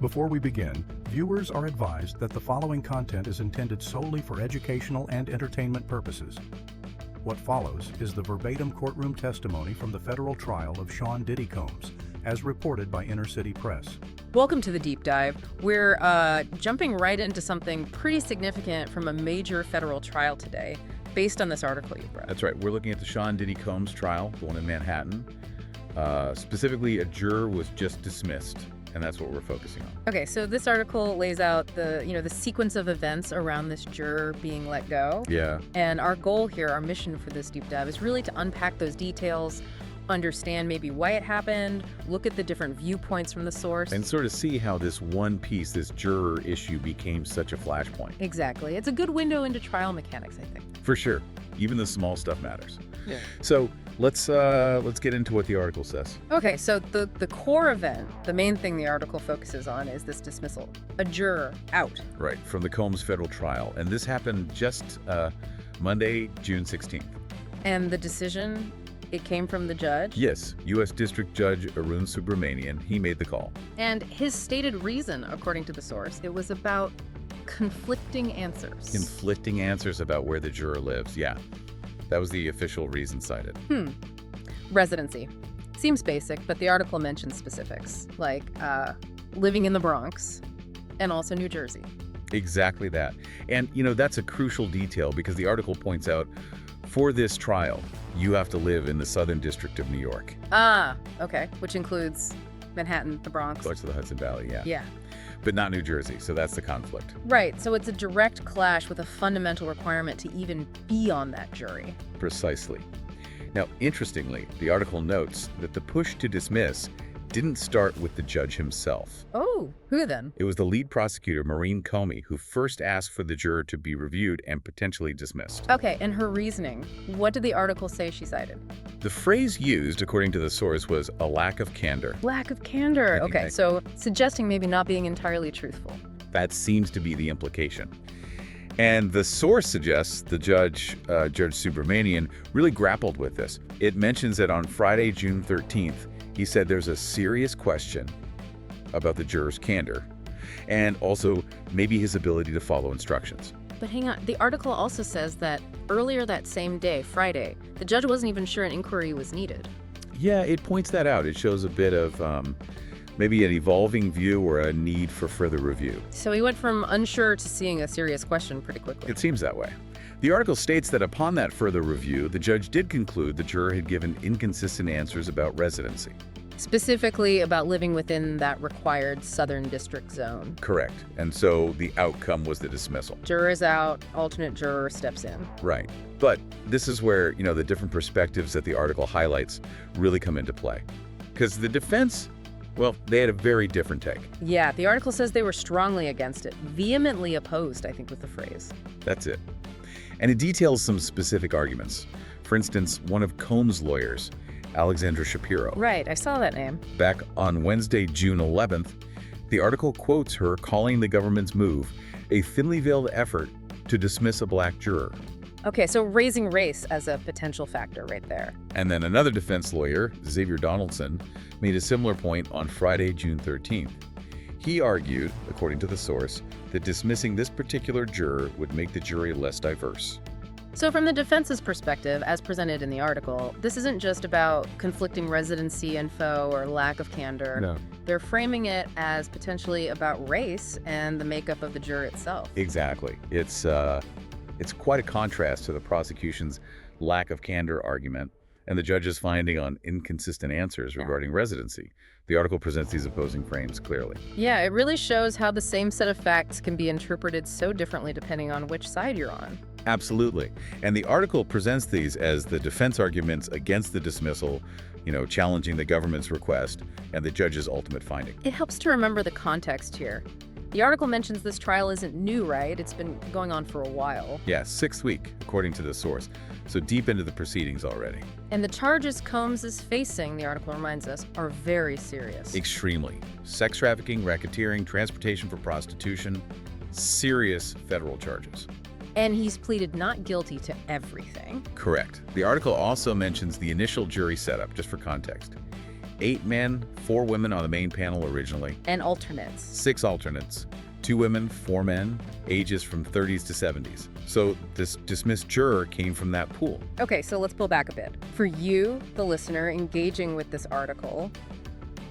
Before we begin, viewers are advised that the following content is intended solely for educational and entertainment purposes. What follows is the verbatim courtroom testimony from the federal trial of Sean Diddy Combs, as reported by Inner City Press. Welcome to the deep dive. We're jumping right into something pretty significant from a major federal trial today, based on this article you've read. That's right. We're looking at the Sean Diddy Combs trial, the one in Manhattan. Specifically, a juror was just dismissed, and that's what we're focusing on. Okay, so this article lays out the sequence of events around this juror being let go. Yeah. And our goal here, our mission for this deep dive, is really to unpack those details, understand maybe why it happened, look at the different viewpoints from the source. And sort of see how this one piece, this juror issue, became such a flashpoint. Exactly. It's a good window into trial mechanics, I think. For sure. Even the small stuff matters. Yeah. So let's get into what the article says. Okay, so the core event, the main thing the article focuses on is this dismissal. A juror out. Right, from the Combs federal trial. And this happened just Monday, June 16th. And the decision, it came from the judge? Yes, U.S. District Judge Arun Subramanian, he made the call. And his stated reason, according to the source, it was about conflicting answers. Conflicting answers about where the juror lives, yeah. That was the official reason cited. Residency. Seems basic, but the article mentions specifics, like living in the Bronx and also New Jersey. Exactly that. And, that's a crucial detail because the article points out, for this trial, you have to live in the Southern District of New York. Ah, okay. Which includes Manhattan, the Bronx. Parts of the Hudson Valley, yeah. Yeah. But not New Jersey, so that's the conflict. Right, so it's a direct clash with a fundamental requirement to even be on that jury. Precisely. Now, interestingly, the article notes that the push to dismiss didn't start with the judge himself. Oh, who then? It was the lead prosecutor, Maureen Comey, who first asked for the juror to be reviewed and potentially dismissed. Okay, and her reasoning. What did the article say she cited? The phrase used, according to the source, was a lack of candor. Lack of candor. Okay, so suggesting maybe not being entirely truthful. That seems to be the implication. And the source suggests the judge, Judge Subramanian, really grappled with this. It mentions that on Friday, June 13th, he said there's a serious question about the juror's candor and also maybe his ability to follow instructions. But hang on, the article also says that earlier that same day, Friday, the judge wasn't even sure an inquiry was needed. Yeah, it points that out. It shows a bit of maybe an evolving view or a need for further review. So he went from unsure to seeing a serious question pretty quickly. It seems that way. The article states that upon that further review, the judge did conclude the juror had given inconsistent answers about residency. Specifically about living within that required Southern District zone. Correct. And so the outcome was the dismissal. Juror is out, alternate juror steps in. Right. But this is where, the different perspectives that the article highlights really come into play. Because the defense, well, they had a very different take. Yeah, the article says they were strongly against it, vehemently opposed, I think, with the phrase. That's it. And it details some specific arguments. For instance, one of Combs' lawyers, Alexandra Shapiro. Right, I saw that name. Back on Wednesday, June 11th, the article quotes her calling the government's move a thinly veiled effort to dismiss a black juror. Okay, so raising race as a potential factor right there. And then another defense lawyer, Xavier Donaldson, made a similar point on Friday, June 13th. He argued, according to the source, that dismissing this particular juror would make the jury less diverse. So from the defense's perspective, as presented in the article, this isn't just about conflicting residency info or lack of candor. No. They're framing it as potentially about race and the makeup of the jury itself. Exactly. It's quite a contrast to the prosecution's lack of candor argument and the judge's finding on inconsistent answers regarding residency. The article presents these opposing frames clearly. Yeah, it really shows how the same set of facts can be interpreted so differently depending on which side you're on. Absolutely. And the article presents these as the defense arguments against the dismissal, challenging the government's request, and the judge's ultimate finding. It helps to remember the context here. The article mentions this trial isn't new, right? It's been going on for a while. Yeah, 6th week, according to the source. So deep into the proceedings already. And the charges Combs is facing, the article reminds us, are very serious. Extremely. Sex trafficking, racketeering, transportation for prostitution, serious federal charges. And he's pleaded not guilty to everything. Correct. The article also mentions the initial jury setup, just for context. 8 men, 4 women on the main panel originally. And alternates. 6 alternates. 2 women, 4 men, ages from 30s to 70s. So this dismissed juror came from that pool. Okay, so let's pull back a bit. For you, the listener, engaging with this article,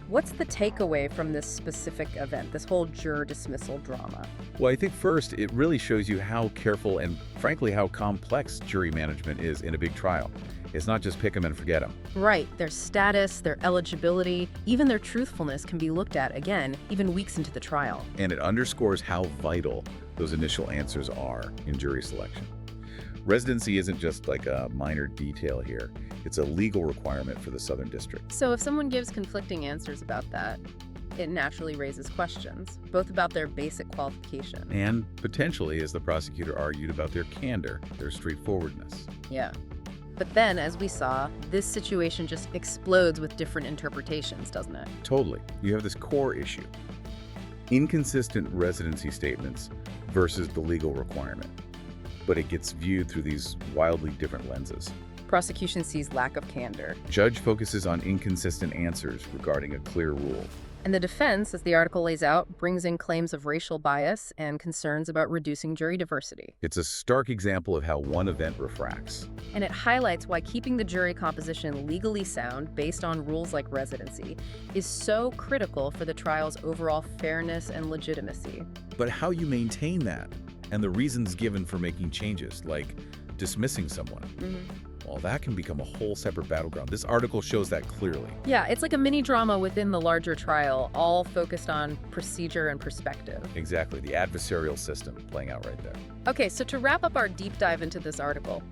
what's the takeaway from this specific event, this whole juror dismissal drama? Well, I think first, it really shows you how careful and, frankly, how complex jury management is in a big trial. It's not just pick them and forget them. Right. Their status, their eligibility, even their truthfulness can be looked at, again, even weeks into the trial. And it underscores how vital those initial answers are in jury selection. Residency isn't just like a minor detail here. It's a legal requirement for the Southern District. So if someone gives conflicting answers about that, it naturally raises questions, both about their basic qualification. And potentially, as the prosecutor argued, about their candor, their straightforwardness. Yeah. But then, as we saw, this situation just explodes with different interpretations, doesn't it? Totally. You have this core issue. Inconsistent residency statements versus the legal requirement. But it gets viewed through these wildly different lenses. Prosecution sees lack of candor. Judge focuses on inconsistent answers regarding a clear rule. And the defense, as the article lays out, brings in claims of racial bias and concerns about reducing jury diversity. It's a stark example of how one event refracts. And it highlights why keeping the jury composition legally sound based on rules like residency is so critical for the trial's overall fairness and legitimacy. But how you maintain that, and the reasons given for making changes, like dismissing someone, well, that can become a whole separate battleground. This article shows that clearly. Yeah, it's like a mini drama within the larger trial, all focused on procedure and perspective. Exactly, the adversarial system playing out right there. Okay, so to wrap up our deep dive into this article,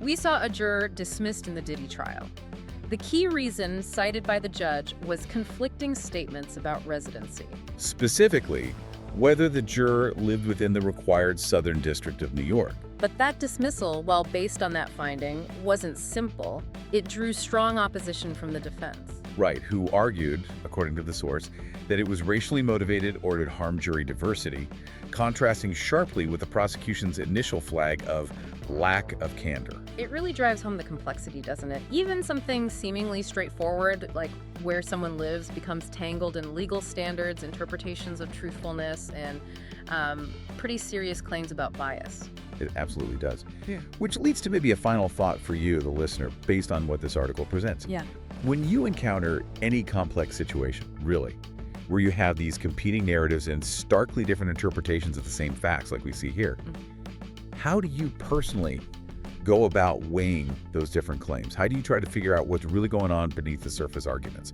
we saw a juror dismissed in the Diddy trial. The key reason cited by the judge was conflicting statements about residency. Specifically, whether the juror lived within the required Southern District of New York. But that dismissal, while based on that finding, wasn't simple. It drew strong opposition from the defense. Right, who argued, according to the source, that it was racially motivated or it harmed jury diversity, contrasting sharply with the prosecution's initial flag of lack of candor. It really drives home the complexity, doesn't it? Even something seemingly straightforward, like where someone lives, becomes tangled in legal standards, interpretations of truthfulness, and pretty serious claims about bias. It absolutely does. Yeah. Which leads to maybe a final thought for you, the listener, based on what this article presents. Yeah. When you encounter any complex situation, really, where you have these competing narratives and starkly different interpretations of the same facts like we see here, how do you personally go about weighing those different claims? How do you try to figure out what's really going on beneath the surface arguments?